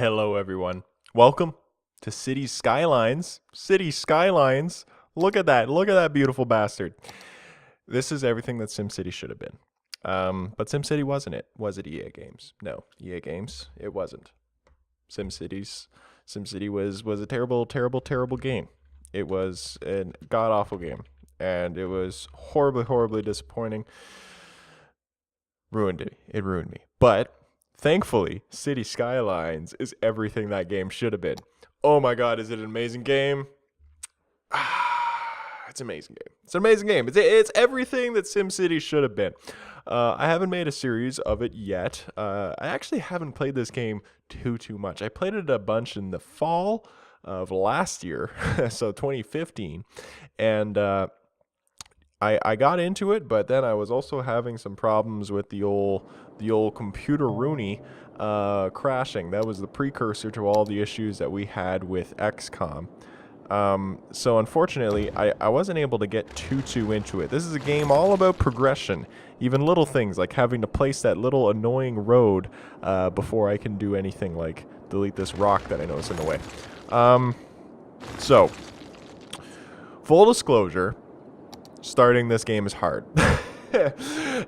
Hello, everyone. Welcome to City Skylines. City Skylines. Look at that. Look at that beautiful bastard. This is everything that SimCity should have been. But SimCity wasn't it. Was it EA Games? No. EA Games, it wasn't. SimCity was a terrible, terrible, terrible game. It was a god-awful game. And it was horribly, horribly disappointing. Ruined it. It ruined me. But thankfully, City Skylines is everything that game should have been. Oh my god, is it an amazing game? It's an amazing game. It's an amazing game. It's everything that SimCity should have been. I haven't made a series of it yet. I actually haven't played this game too much. I played it a bunch in the fall of last year, so 2015, and I got into it, but then I was also having some problems with the old computer Rooney crashing. That was the precursor to all the issues that we had with XCOM. So unfortunately, I wasn't able to get too into it. This is a game all about progression, even little things like having to place that little annoying road before I can do anything like delete this rock that I know is in the way. So, full disclosure, starting this game is hard.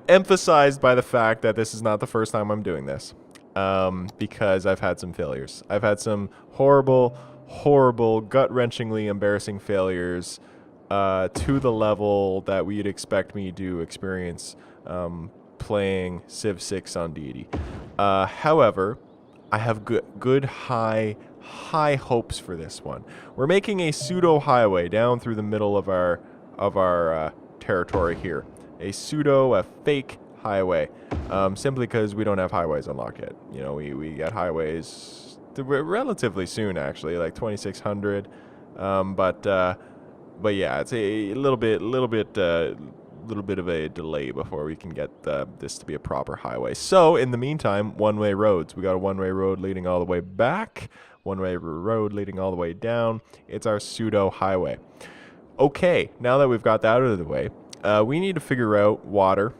Emphasized by the fact that this is not the first time I'm doing this, because I've had some failures. I've had some horrible, gut-wrenchingly embarrassing failures to the level that we'd expect me to experience playing Civ 6 on Deity. However, I have good high hopes for this one. We're making a pseudo highway down through the middle of our territory here. A fake highway, simply because we don't have highways unlocked yet. You know, we get highways relatively soon, actually, like 2600. But yeah, it's a little bit of a delay before we can get this to be a proper highway. So in the meantime, one-way roads. We got a one-way road leading all the way back, one-way road leading all the way down. It's our pseudo highway. Okay, now that we've got that out of the way, we need to figure out water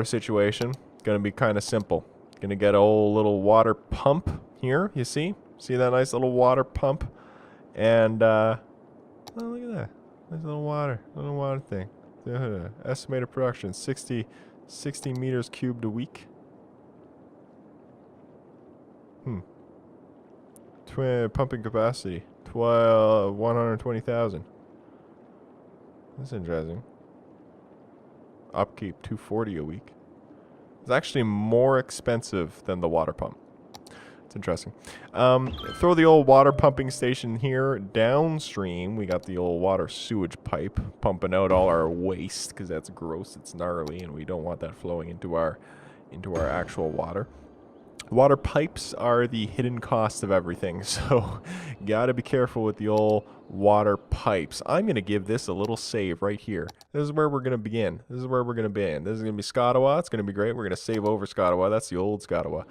situation. Gonna be kind of simple. Gonna get a whole little water pump here. You see that nice little water pump, and oh, look at that, nice little water thing. Estimated production 60 meters cubed a week. Pumping capacity 120,000. That's interesting. Upkeep 240 a week. It's actually more expensive than the water pump. It's interesting. Throw the old water pumping station here. Downstream, we got the old water sewage pipe pumping out all our waste because that's gross. It's gnarly, and we don't want that flowing into our actual water. Water pipes are the hidden cost of everything, so gotta be careful with the old water pipes. I'm gonna give this a little save right here. This is where we're gonna begin. This is where we're gonna begin. This is gonna be Scottawa. It's gonna be great. We're gonna save over Scottawa. That's the old Scottawa.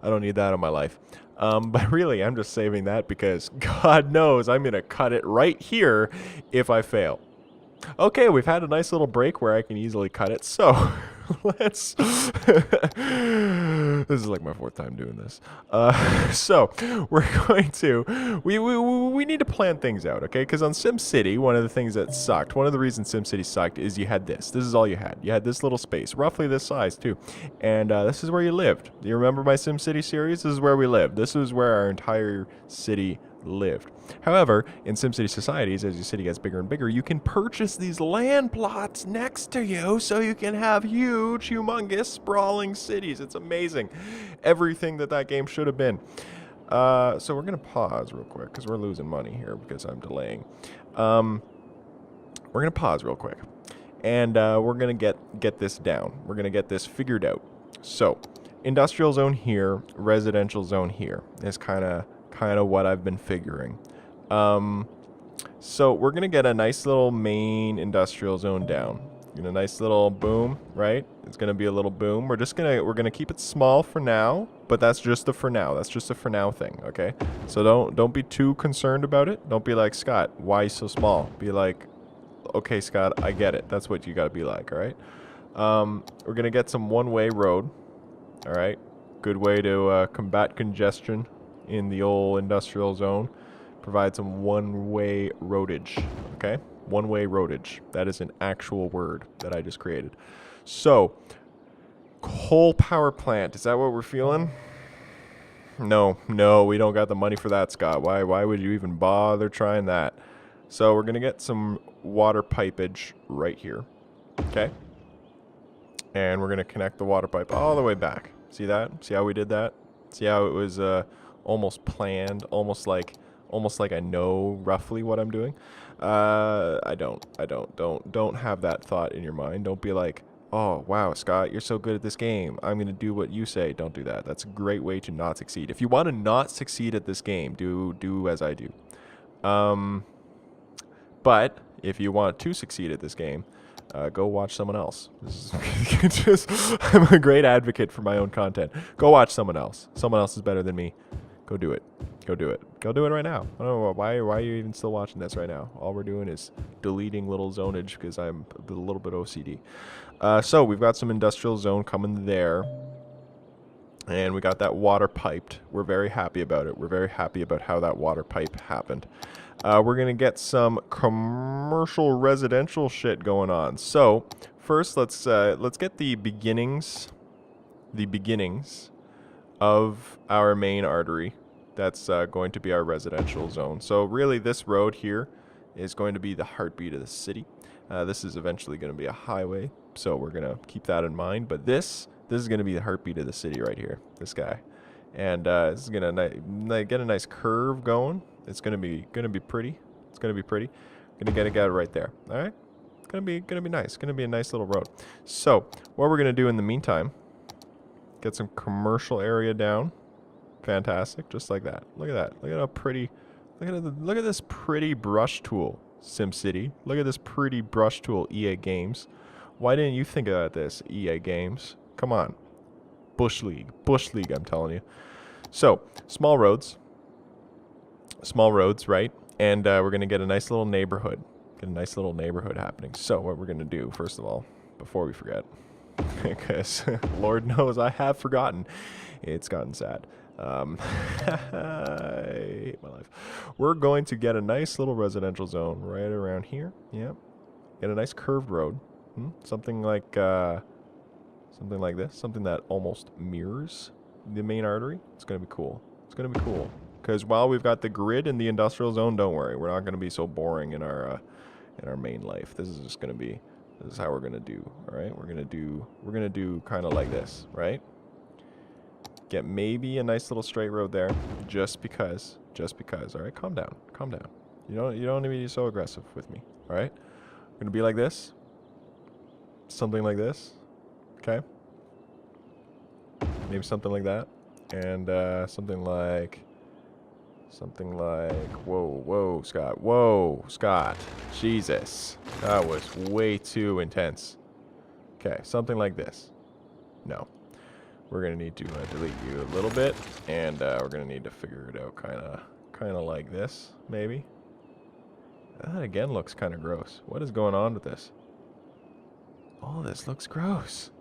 I don't need that in my life. But really, I'm just saving that because God knows I'm gonna cut it right here if I fail. Okay, we've had a nice little break where I can easily cut it, so let's... This is like my fourth time doing this. So, we're going to... We need to plan things out, okay? Because on SimCity, one of the things that sucked, one of the reasons SimCity sucked is you had this. This is all you had. You had this little space, roughly this size, too. And this is where you lived. Do you remember my SimCity series? This is where we lived. This is where our entire city lived. However, in SimCity societies, as your city gets bigger and bigger, you can purchase these land plots next to you so you can have huge, humongous, sprawling cities. It's amazing. Everything that game should have been. So we're going to pause real quick because we're losing money here because I'm delaying. We're going to pause real quick. And we're going to get this down. We're going to get this figured out. So, industrial zone here, residential zone here is kind of what I've been figuring. So we're gonna get a nice little main industrial zone down. A nice little boom, right? It's gonna be a little boom. We're gonna keep it small for now, but that's just a for now. That's just a for now thing, okay? So don't be too concerned about it. Don't be like, Scott, why are you so small? Be like, okay, Scott, I get it. That's what you gotta be like, all right? We're gonna get some one-way road, all right? Good way to combat congestion in the old industrial zone. Provide some one-way roadage, okay? One-way roadage. That is an actual word that I just created. So, coal power plant. Is that what we're feeling? No, we don't got the money for that, Scott. Why would you even bother trying that? So we're going to get some water pipage right here, okay? And we're going to connect the water pipe all the way back. See that? See how we did that? See how it was almost planned, almost like I know roughly what I'm doing? Don't have that thought in your mind. Don't be like, oh, wow, Scott, you're so good at this game. I'm going to do what you say. Don't do that. That's a great way to not succeed. If you want to not succeed at this game, do as I do. But if you want to succeed at this game, go watch someone else. I'm a great advocate for my own content. Go watch someone else. Someone else is better than me. Go do it. Go do it. Go do it right now. I don't know why are you even still watching this right now? All we're doing is deleting little zonage because I'm a little bit OCD. So we've got some industrial zone coming there. And we got that water piped. We're very happy about it. We're very happy about how that water pipe happened. We're going to get some commercial residential shit going on. So first, let's get the beginnings of our main artery. That's going to be our residential zone. So really, this road here is going to be the heartbeat of the city. This is eventually going to be a highway, so we're going to keep that in mind. But this is going to be the heartbeat of the city right here, this guy. And this is going to get a nice curve going. It's going to be pretty. It's going to be pretty. Going to get it right there. All right? It's going to be nice. It's going to be a nice little road. So what we're going to do in the meantime, get some commercial area down. Fantastic, just like that. Look at that. Look at how pretty. Look at this pretty brush tool, SimCity. Look at this pretty brush tool, EA Games. Why didn't you think about this, EA Games? Come on, Bush League, I'm telling you. So small roads, right? And we're gonna get a nice little neighborhood. Get a nice little neighborhood happening. So what we're gonna do, first of all, before we forget, because Lord knows I have forgotten, it's gotten sad. I hate my life. We're going to get a nice little residential zone right around here. Yep. Get a nice curved road. Something like this. Something that almost mirrors the main artery. It's going to be cool. It's going to be cool. Because while we've got the grid in the industrial zone, don't worry. We're not going to be so boring in our main life. This is just going to be, this is how we're going to do. All right. We're going to do kind of like this, right? Get maybe a nice little straight road there, just because. All right, calm down. You don't need to be so aggressive with me. All right, we're gonna be like this, something like this, okay? Maybe something like that, and something like. Whoa, Scott, Jesus, that was way too intense. Okay, something like this. No. We're going to need to delete you a little bit, and we're going to need to figure it out kind of like this, maybe. That again looks kind of gross. What is going on with this? All this looks gross.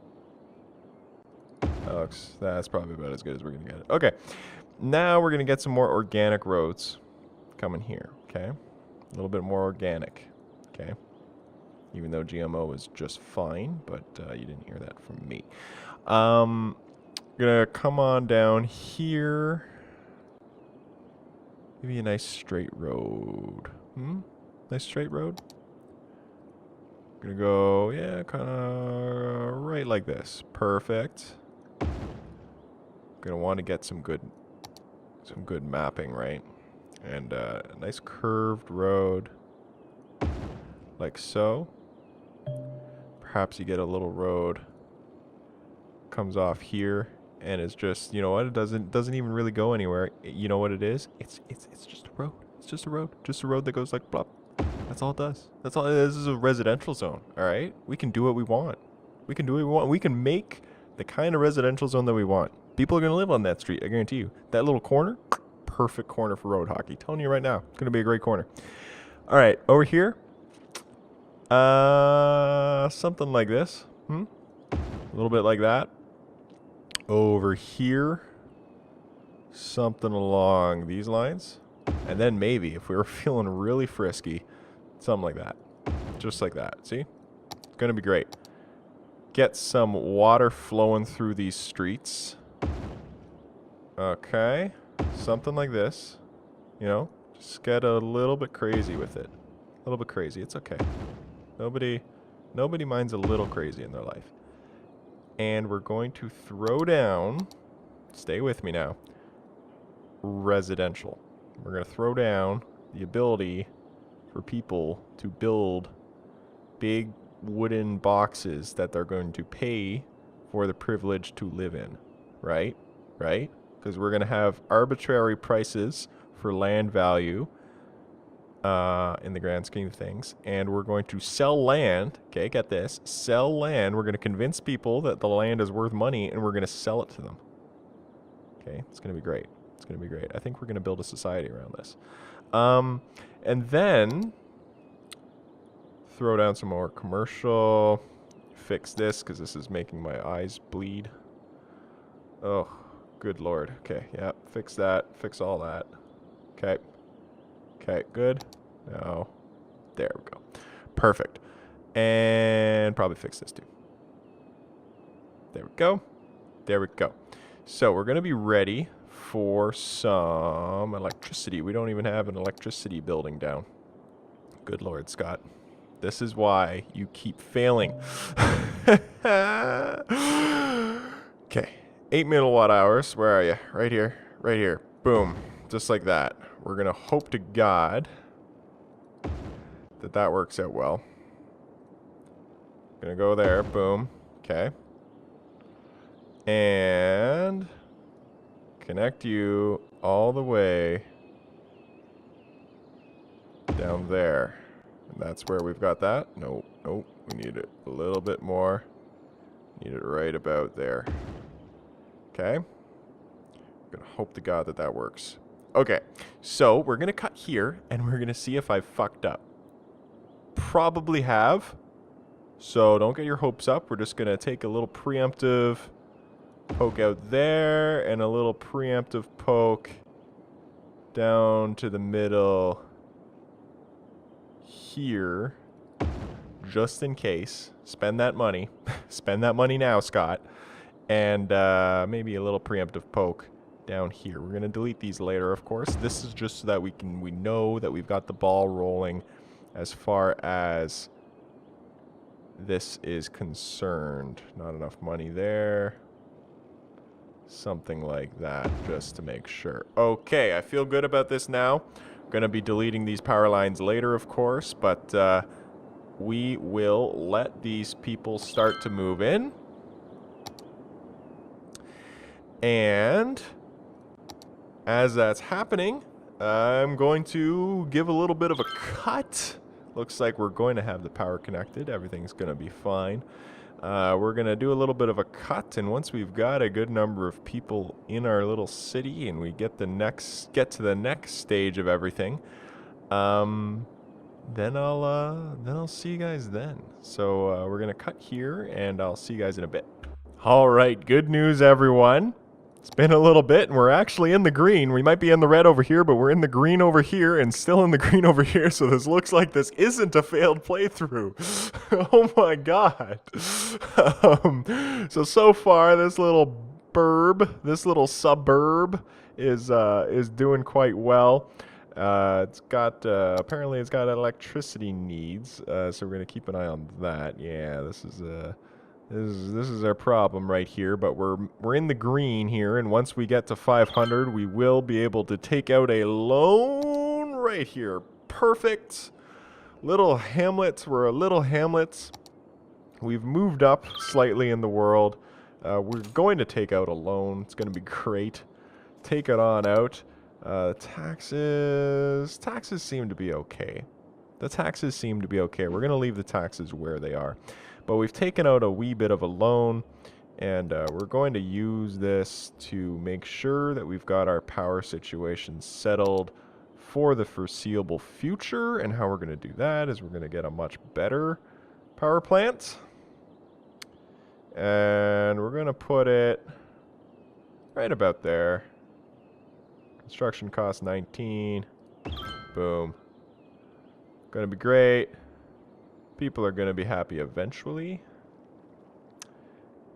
That's probably about as good as we're going to get it. Okay, now we're going to get some more organic roads coming here, okay? A little bit more organic, okay? Even though GMO is just fine, but you didn't hear that from me. Gonna come on down here. Maybe a nice straight road. Nice straight road. Gonna go, yeah, kind of right like this. Perfect. Gonna want to get some good mapping, right? And a nice curved road, like so. Perhaps you get a little road comes off here. And it's just, you know what? It doesn't even really go anywhere. You know what it is? It's just a road. It's just a road. Just a road that goes like plop. That's all it does. That's all. This is a residential zone. All right. We can do what we want. We can do what we want. We can make the kind of residential zone that we want. People are gonna live on that street. I guarantee you. That little corner, perfect corner for road hockey. Telling you right now, it's gonna be a great corner. All right, over here. Something like this. A little bit like that. Over here, something along these lines. And then maybe, if we were feeling really frisky, something like that. Just like that. See? It's going to be great. Get some water flowing through these streets. Okay. Something like this. You know? Just get a little bit crazy with it. A little bit crazy. It's okay. Nobody minds a little crazy in their life. And we're going to throw down, stay with me now, residential. We're going to throw down the ability for people to build big wooden boxes that they're going to pay for the privilege to live in. Right? Right? Because we're going to have arbitrary prices for land value in the grand scheme of things. And we're going to sell land. Okay, get this. Sell land. We're going to convince people that the land is worth money, and we're going to sell it to them. Okay, it's going to be great. It's going to be great. I think we're going to build a society around this. And then throw down some more commercial. Fix this, because this is making my eyes bleed. Oh, good lord. Okay, yeah, fix that. Fix all that. Okay. Okay, good. Now, there we go. Perfect. And probably fix this too. There we go. There we go. So we're going to be ready for some electricity. We don't even have an electricity building down. Good lord, Scott. This is why you keep failing. Okay. 8 megawatt hours. Where are you? Right here. Right here. Boom. Just like that. We're going to hope to God that that works out well. Going to go there. Boom. Okay. And connect you all the way down there. And that's where we've got that. Nope. Nope. We need it a little bit more. Need it right about there. Okay. Going to hope to God that that works. Okay, so we're going to cut here, and we're going to see if I fucked up. Probably have, so don't get your hopes up. We're just going to take a little preemptive poke out there, and a little preemptive poke down to the middle here, just in case. Spend that money. Spend that money now, Scott. And maybe a little preemptive poke down here. We're going to delete these later, of course. This is just so that we know that we've got the ball rolling as far as this is concerned. Not enough money there. Something like that, just to make sure. Okay, I feel good about this now. Going to be deleting these power lines later, of course, but we will let these people start to move in. And as that's happening, I'm going to give a little bit of a cut. Looks like we're going to have the power connected. Everything's going to be fine. We're going to do a little bit of a cut, and once we've got a good number of people in our little city and we get to the next stage of everything, then I'll see you guys then. So we're going to cut here, and I'll see you guys in a bit. All right, good news, everyone. It's been a little bit, and we're actually in the green. We might be in the red over here, but we're in the green over here and still in the green over here, so this looks like this isn't a failed playthrough. Oh my god. So far, this little suburb is doing quite well. It's got, apparently it's got electricity needs, so we're going to keep an eye on that. Yeah, this is our problem right here, but we're in the green here, and once we get to 500, we will be able to take out a loan right here. Perfect. Little hamlets. We're a little hamlets. We've moved up slightly in the world. We're going to take out a loan. It's going to be great. Take it on out. Taxes seem to be okay. The taxes seem to be okay. We're going to leave the taxes where they are. But we've taken out a wee bit of a loan, and we're going to use this to make sure that we've got our power situation settled for the foreseeable future. And how we're going to do that is we're going to get a much better power plant. And we're going to put it right about there. Construction cost 19. Boom. Gonna be great. People are gonna be happy eventually.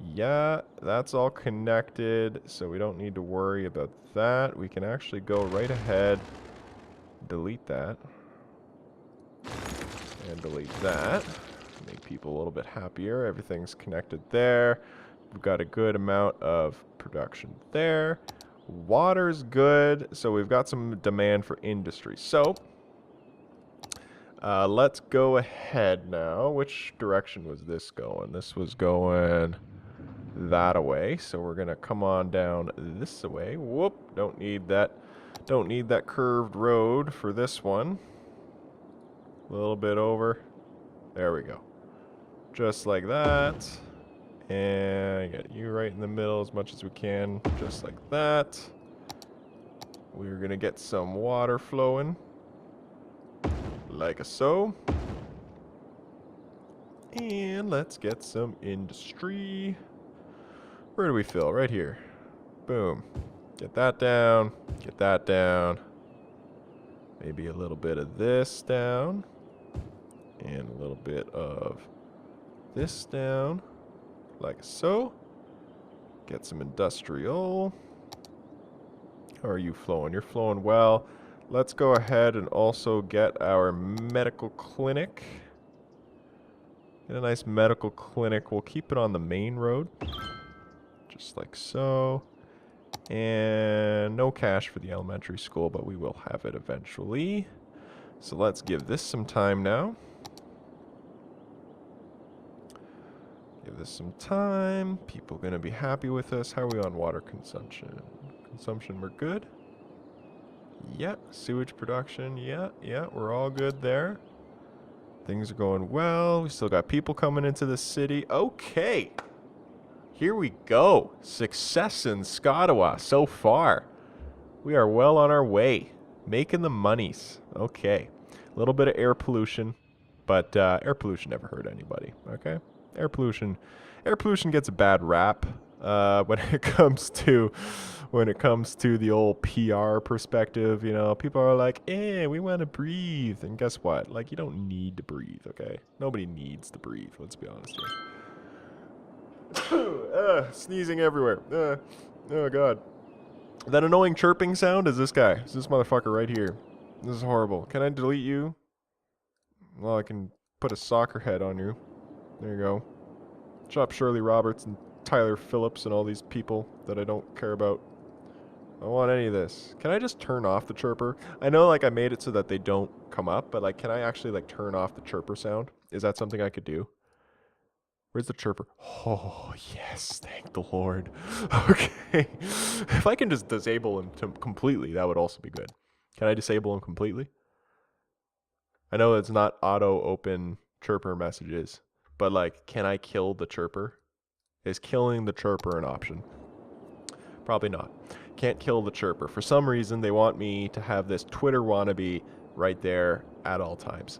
Yeah, that's all connected, so we don't need to worry about that. We can actually go right ahead, delete that, and delete that. Make people a little bit happier. Everything's connected there. We've got a good amount of production there. Water's good, so we've got some demand for industry. So, let's go ahead now. Which direction was this going? This was going that away, so we're gonna come on down this way. Whoop, don't need that curved road for this one. A little bit over. There we go. Just like that. And get you right in the middle as much as we can, just like that. We're gonna get some water flowing, like so. And let's get some industry. Where do we fill? Right here. Boom. Get that down. Get that down. Maybe a little bit of this down. And a little bit of this down. Like so. Get some industrial. How are you flowing? You're flowing well. Let's go ahead and also get our medical clinic. Get a nice medical clinic. We'll keep it on the main road. Just like so. And no cash for the elementary school, but we will have it eventually. So let's give this some time now. Give this some time. People gonna be happy with us. How are we on water consumption? Consumption, we're good. Yeah, sewage production, yeah, we're all good there. Things are going well. We still got people coming into the city. Okay. Here we go. Success in Scottawa so far. We are well on our way. Making the monies. Okay. A little bit of air pollution, but air pollution never hurt anybody, okay? Air pollution gets a bad rap when it comes to the old PR perspective. You know, people are like, we want to breathe. And guess what? Like, you don't need to breathe, okay? Nobody needs to breathe, let's be honest here. Sneezing everywhere. Oh, God. That annoying chirping sound is this guy. It's this motherfucker right here. This is horrible. Can I delete you? Well, I can put a soccer head on you. There you go. Shut up, Shirley Roberts and Tyler Phillips and all these people that I don't care about. I don't want any of this. Can I just turn off the chirper? I know, like, I made it so that they don't come up, but, like, can I actually, like, turn off the chirper sound? Is that something I could do? Where's the chirper? Oh, yes. Thank the Lord. Okay. If I can just disable him completely, that would also be good. Can I disable him completely? I know it's not auto open chirper messages, but, like, can I kill the chirper? Is killing the chirper an option? Probably not. Can't kill the chirper. For some reason, they want me to have this Twitter wannabe right there at all times.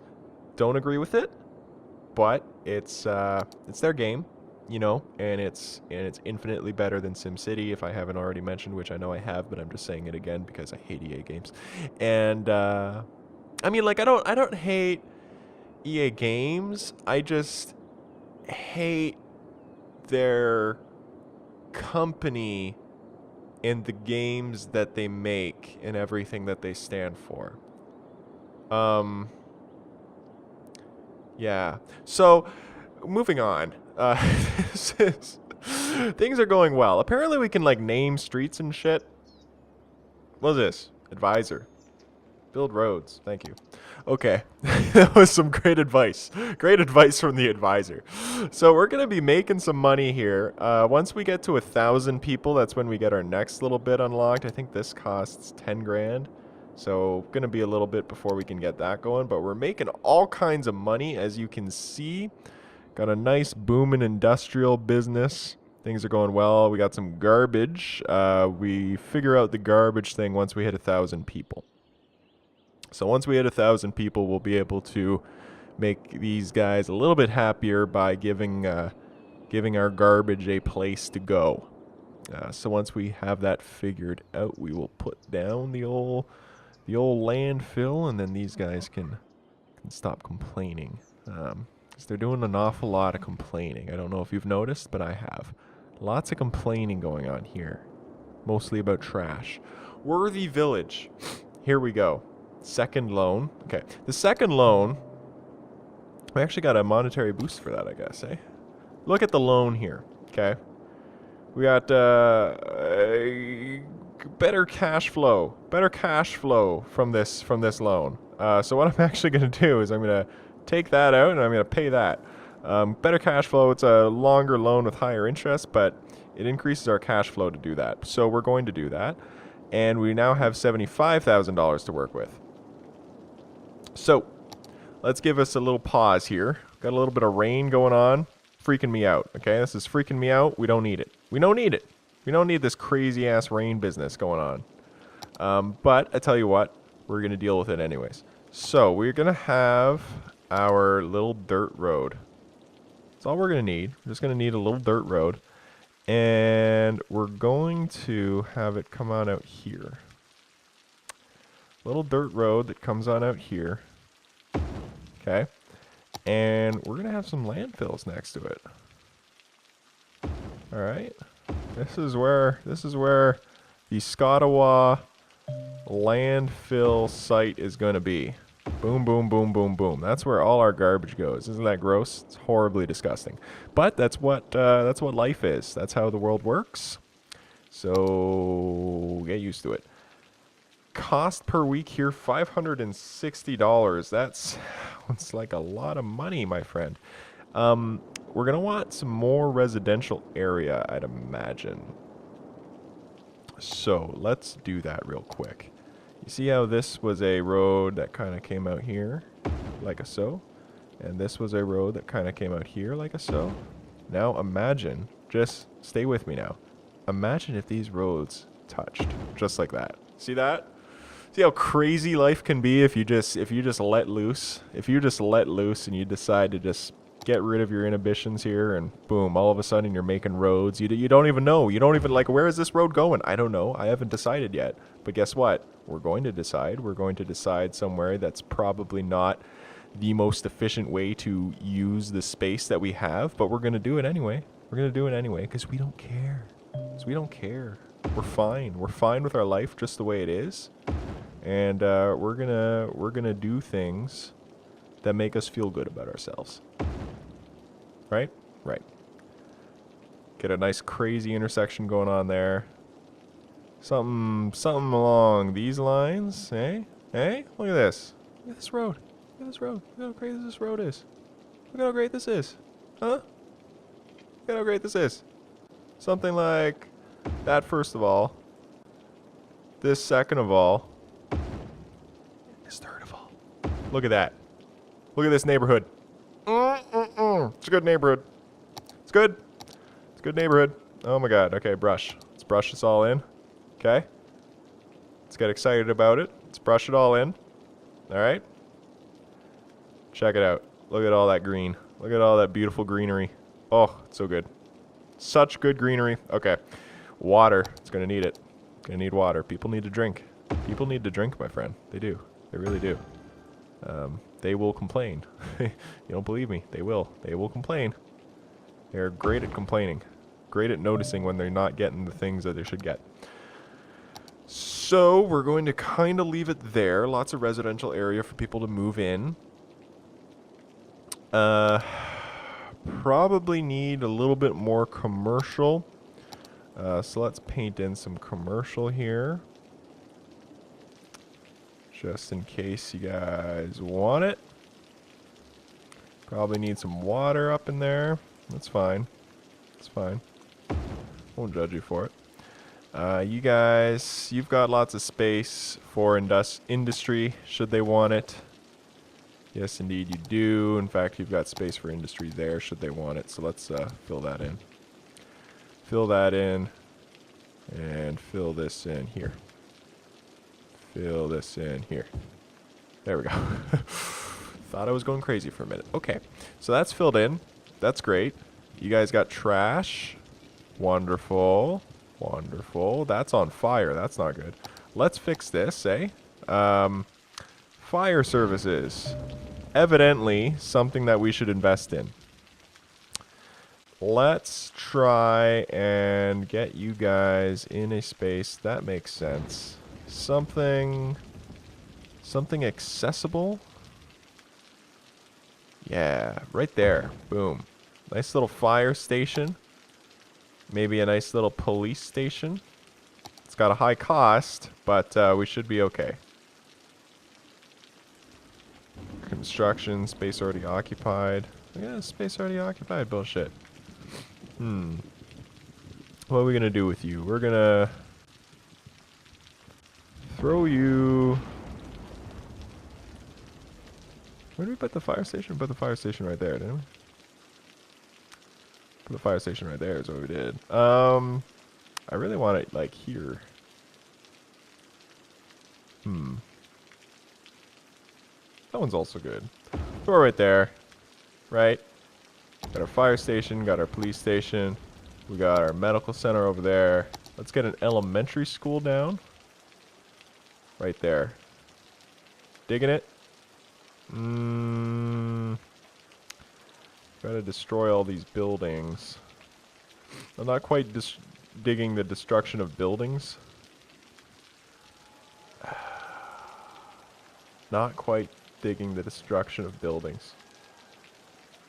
Don't agree with it, but it's their game, you know, and it's infinitely better than SimCity, if I haven't already mentioned, which I know I have, but I'm just saying it again because I hate EA games. And I mean, like, I don't hate EA games. I just hate their company and the games that they make and everything that they stand for. Yeah. So, moving on. Things are going well. Apparently we can, like, name streets and shit. What is this? Advisor. Build roads. Thank you. Okay. That was some great advice. Great advice from the advisor. So we're going to be making some money here. Once we get to 1,000 people, that's when we get our next little bit unlocked. I think this costs 10 grand. So going to be a little bit before we can get that going. But we're making all kinds of money, as you can see. Got a nice booming industrial business. Things are going well. We got some garbage. We figure out the garbage thing once we hit 1,000 people. So once we hit 1,000 people, we'll be able to make these guys a little bit happier by giving our garbage a place to go. So once we have that figured out, we will put down the old landfill, and then these guys can stop complaining. 'Cause they're doing an awful lot of complaining. I don't know if you've noticed, but I have. Lots of complaining going on here. Mostly about trash. Worthy Village. Here we go. Second loan. Okay. The second loan, we actually got a monetary boost for that, I guess, eh? Look at the loan here. Okay. We got better cash flow. Better cash flow from this loan. So what I'm actually going to do is I'm going to take that out and I'm going to pay that. Better cash flow. It's a longer loan with higher interest, but it increases our cash flow to do that. So we're going to do that. And we now have $75,000 to work with. So let's give us a little pause here. Got a little bit of rain going on. Freaking me out. Okay, this is freaking me out. We don't need it. We don't need it. We don't need this crazy ass rain business going on. But I tell you what, we're going to deal with it anyways. So we're going to have our little dirt road. That's all we're going to need. We're just going to need a little dirt road. And we're going to have it come on out here. Little dirt road that comes on out here. Okay. And we're going to have some landfills next to it. All right. This is where the Scottawa landfill site is going to be. Boom, boom, boom, boom, boom. That's where all our garbage goes. Isn't that gross? It's horribly disgusting. But that's what life is. That's how the world works. So get used to it. Cost per week here, $560. That sounds like a lot of money, my friend. We're going to want some more residential area, I'd imagine. So let's do that real quick. You see how this was a road that kind of came out here, like a so? And this was a road that kind of came out here, like a so? Now imagine, just stay with me now. Imagine if these roads touched, just like that. See that? See how crazy life can be if you just let loose? If you just let loose and you decide to just get rid of your inhibitions here, and boom, all of a sudden you're making roads. You don't even know. You don't even, like, where is this road going? I don't know. I haven't decided yet. But guess what? We're going to decide. We're going to decide somewhere that's probably not the most efficient way to use the space that we have, but we're going to do it anyway. We're going to do it anyway because we don't care. Because we don't care. We're fine. We're fine with our life just the way it is. And we're gonna do things that make us feel good about ourselves. Right? Right. Get a nice crazy intersection going on there. Something along these lines, eh? Eh? Look at this. Look at this road. Look at this road. Look how great this road is. Look how great this is. Huh? Look at how great this is. Something like that first of all. This second of all. This third of all. Look at that. Look at this neighborhood. It's a good neighborhood. It's good. It's a good neighborhood. Oh my god. Okay, brush. Let's brush this all in. Okay. Let's get excited about it. Let's brush it all in. Alright. Check it out. Look at all that green. Look at all that beautiful greenery. Oh, it's so good. Such good greenery. Okay. Water. It's going to need it. Going to need water. People need to drink. People need to drink, my friend. They do. They really do. They will complain. You don't believe me? They will. They will complain. They're great at complaining. Great at noticing when they're not getting the things that they should get. So we're going to kind of leave it there. Lots of residential area for people to move in. Probably need a little bit more commercial. So let's paint in some commercial here. Just in case you guys want it. Probably need some water up in there. That's fine. It's fine. Won't judge you for it. You guys, you've got lots of space for industry, should they want it. Yes, indeed you do. In fact, you've got space for industry there, should they want it. So let's fill that in. Fill that in. And fill this in here. Fill this in here. There we go. Thought I was going crazy for a minute. Okay, so that's filled in. That's great. You guys got trash. Wonderful. Wonderful. That's on fire. That's not good. Let's fix this, eh? Fire services. Evidently, something that we should invest in. Let's try and get you guys in a space that makes sense. Something accessible. Yeah, right there. Boom. Nice little fire station. Maybe a nice little police station. It's got a high cost, but we should be okay. Construction, space already occupied. Yeah, space already occupied. Bullshit. What are we gonna do with you? We're gonna throw you. Where did we put the fire station? We put the fire station right there, didn't we? Put the fire station right there is what we did. I really want it like here. That one's also good. Throw it right there. Right? Got our fire station, got our police station. We got our medical center over there. Let's get an elementary school down. Right there. Digging it? Gotta destroy all these buildings. I'm not quite digging the destruction of buildings. Not quite digging the destruction of buildings.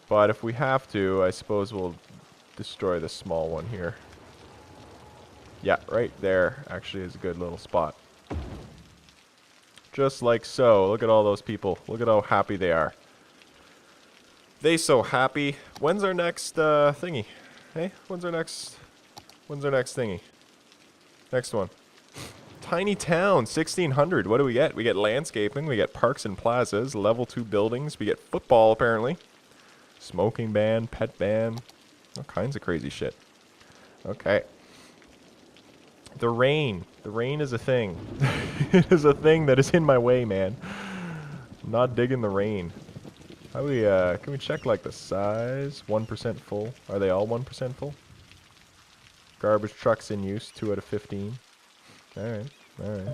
But if we have to, I suppose we'll destroy the small one here. Yeah, right there actually is a good little spot. Just like so. Look at all those people. Look at how happy they are. They so happy. When's our next thingy? Hey, when's our next thingy? Next one. Tiny town, 1600. What do we get? We get landscaping, we get parks and plazas, level 2 buildings, we get football apparently. Smoking ban, pet ban, all kinds of crazy shit. Okay. The rain is a thing. It is a thing that is in my way, man. I'm not digging the rain. How we can we check like the size? 1% full. Are they all 1% full? Garbage trucks in use, 2 out of 15. Alright, alright.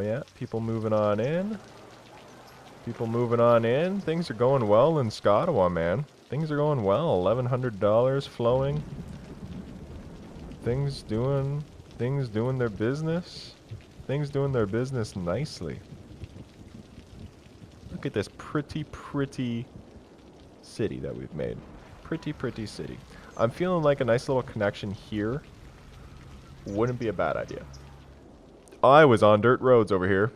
Yeah, people moving on in. People moving on in. Things are going well in Scottawa, man. Things are going well. $1,100 flowing. Things doing their business. Things doing their business nicely. Look at this pretty city that we've made. Pretty city. I'm feeling like a nice little connection here wouldn't be a bad idea. I was on dirt roads over here.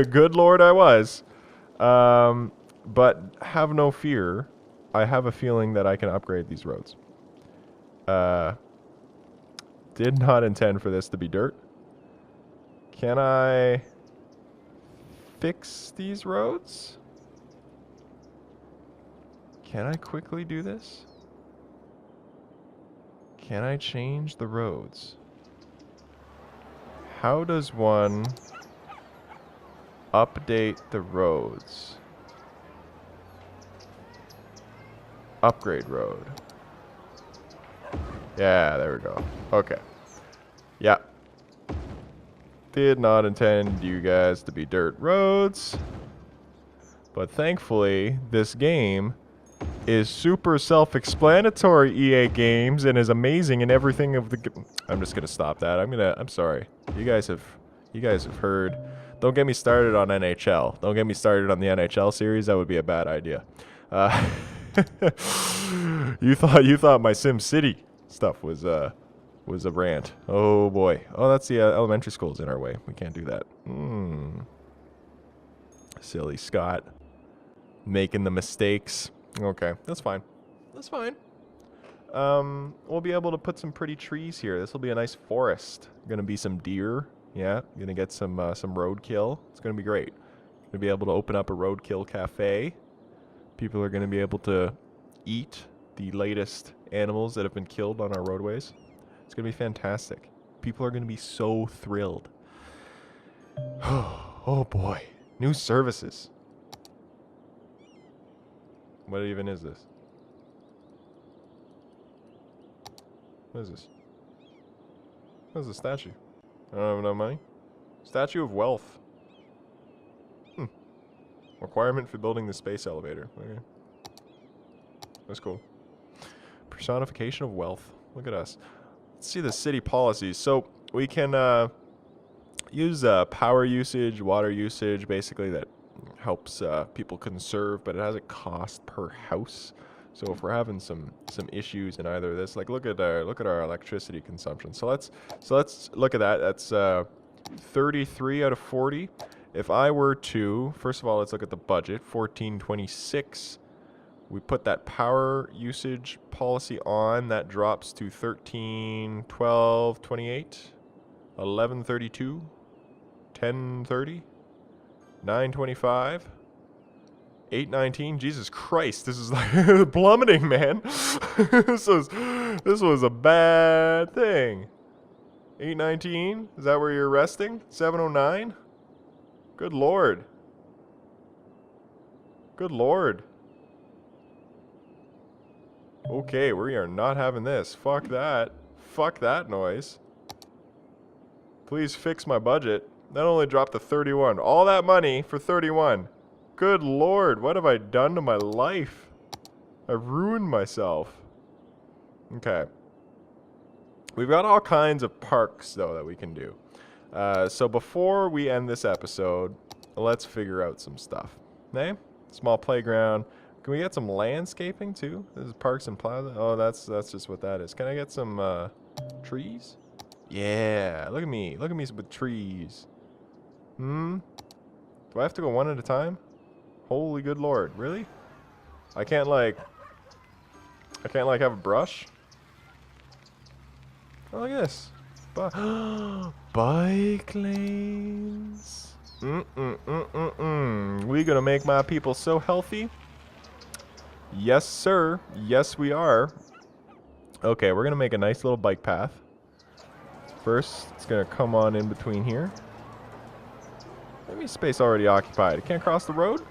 Good lord, I was. But have no fear. I have a feeling that I can upgrade these roads. Did not intend for this to be dirt. Can I fix these roads? Can I quickly do this? Can I change the roads? How does one update the roads? Upgrade road. Yeah, there we go. Okay. Yeah. Did not intend you guys to be dirt roads. But thankfully, this game is super self-explanatory, EA Games, and is amazing in everything of the... I'm just gonna stop that. I'm sorry. You guys have heard. Don't get me started on NHL. Don't get me started on the NHL series. That would be a bad idea. You thought my SimCity stuff was a rant. Oh boy. Oh, that's the elementary school's in our way. We can't do that. Silly Scott. Making the mistakes. Okay, that's fine. That's fine. We'll be able to put some pretty trees here. This will be a nice forest. Gonna be some deer. Yeah, gonna get some roadkill. It's gonna be great. Gonna be able to open up a roadkill cafe. People are gonna be able to eat the latest animals that have been killed on our roadways. It's gonna be fantastic. People are gonna be so thrilled. Oh boy, new services. What even is this? What is this? What's a statue? I don't have enough money. Statue of wealth. Requirement for building the space elevator. Okay. That's cool. Personification of wealth. Look at us. Let's see the city policies. So we can use power usage, water usage, basically that helps people conserve, but it has a cost per house. So if we're having some issues in either of this, like look at our electricity consumption. So let's look at that. That's 33 out of 40. If I were to, first of all, let's look at the budget. 1426. We put that power usage policy on. That drops to 13, 12, 28, 11, 32, 10, 30, 9, 25, 8, 19. Jesus Christ, this is like plummeting, man. this was a bad thing. 8, 19. Is that where you're resting? 709. Good Lord. Good Lord. Okay, we are not having this. Fuck that. Fuck that noise. Please fix my budget. That only dropped to 31. All that money for 31. Good Lord, what have I done to my life? I've ruined myself. Okay. We've got all kinds of parks, though, that we can do. So before we end this episode, let's figure out some stuff. Hey? Small playground. Can we get some landscaping too? This is Parks and Plaza. Oh, that's just what that is. Can I get some trees? Yeah, look at me. Look at me with trees. Do I have to go one at a time? Holy good Lord, really? I can't like have a brush? Oh, look at this. Bike lanes. We gonna make my people so healthy. Yes, sir. Yes, we are. Okay, we're gonna make a nice little bike path. First, it's gonna come on in between here. Maybe space already occupied. It can't cross the road?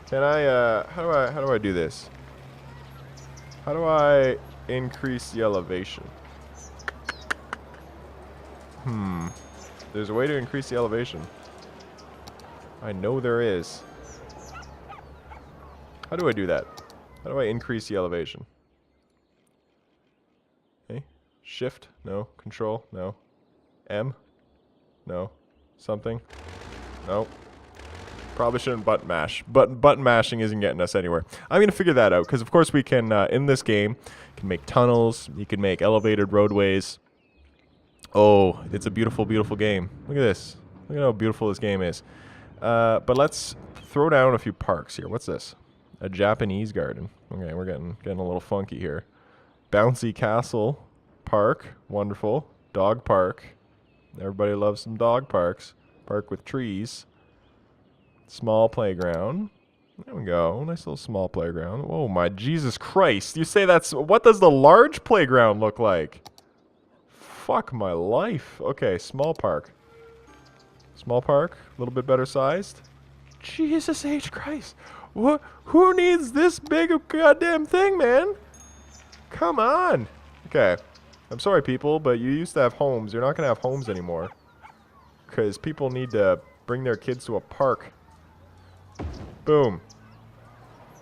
Can I, how do I do this? How do I increase the elevation? There's a way to increase the elevation. I know there is. How do I do that? How do I increase the elevation? Okay. Shift? No. Control? No. M? No. Something? No. Probably shouldn't button mash. Button mashing isn't getting us anywhere. I'm going to figure that out, because of course we can, in this game, you can make tunnels, you can make elevated roadways. Oh, it's a beautiful, beautiful game. Look at this. Look at how beautiful this game is. But let's throw down a few parks here. What's this? A Japanese garden. Okay, we're getting a little funky here. Bouncy Castle Park. Wonderful. Dog park. Everybody loves some dog parks. Park with trees. Small playground. There we go. Nice little small playground. Oh my Jesus Christ. You say that's... What does the large playground look like? Fuck my life. Okay, small park. Small park. A little bit better sized. Jesus H. Christ. What? Who needs this big of goddamn thing, man? Come on. Okay. I'm sorry, people, but you used to have homes. You're not going to have homes anymore. Because people need to bring their kids to a park. Boom.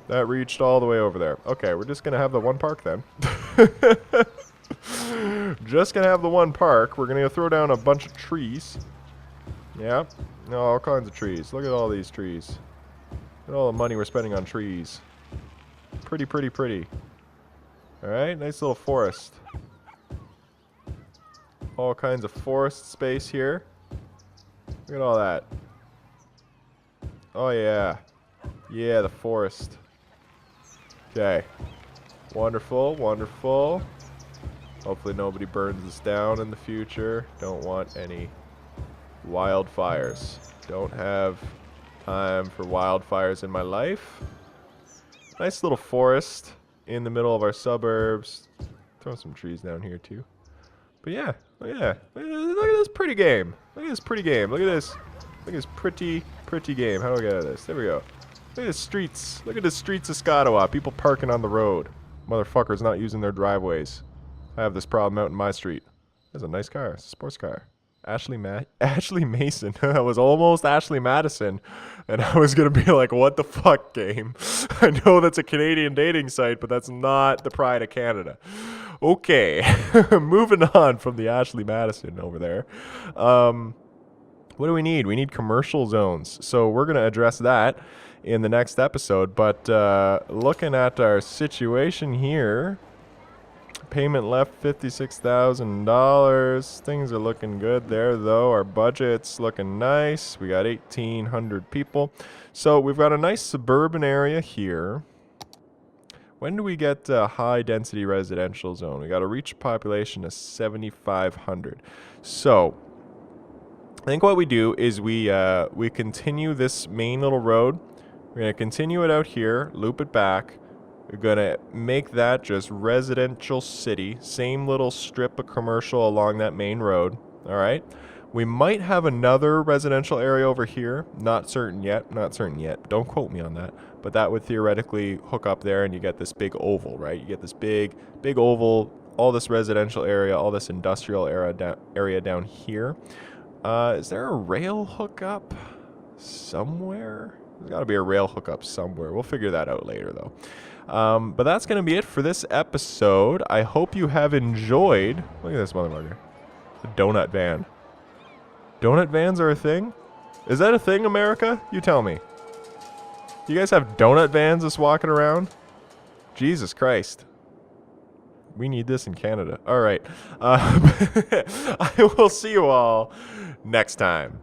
That reached all the way over there. Okay, we're just going to have the one park then. Just going to have the one park. We're going to throw down a bunch of trees. Yeah. No, all kinds of trees. Look at all these trees. Look at all the money we're spending on trees. Pretty, pretty, pretty. Alright, nice little forest. All kinds of forest space here. Look at all that. Oh yeah. Yeah, the forest. Okay. Wonderful, wonderful. Hopefully nobody burns this down in the future. Don't want any wildfires. Don't have time for wildfires in my life. Nice little forest in the middle of our suburbs. Throw some trees down here too. But yeah, look at this pretty game. Look at this pretty game. Look at this. Look at this pretty, pretty game. How do I get out of this? There we go. Look at the streets. Look at the streets of Scottawa. People parking on the road. Motherfuckers not using their driveways. I have this problem out in my street. That's a nice car. It's a sports car. Ashley Mason. I was almost Ashley Madison, and I was gonna be like, "What the fuck, game?" I know that's a Canadian dating site, but that's not the pride of Canada. Okay, moving on from the Ashley Madison over there. What do we need? We need commercial zones. So we're gonna address that in the next episode. But looking at our situation here. Payment left $56,000. Things are looking good there, though. Our budget's looking nice. We got 1,800 people. So we've got a nice suburban area here. When do we get a high-density residential zone? We got to reach a population of 7,500. So I think what we do is we continue this main little road. We're going to continue it out here, loop it back. We're going to make that just residential city. Same little strip of commercial along that main road. All right. We might have another residential area over here. Not certain yet. Not certain yet. Don't quote me on that. But that would theoretically hook up there and you get this big oval, right? You get this big oval, all this residential area, all this industrial area down here. Is there a rail hookup somewhere? There's got to be a rail hookup somewhere. We'll figure that out later, though. But that's going to be it for this episode. I hope you have enjoyed. Look at this motherfucker. The donut van. Donut vans are a thing? Is that a thing, America? You tell me. You guys have donut vans just walking around? Jesus Christ. We need this in Canada. All right. I will see you all next time.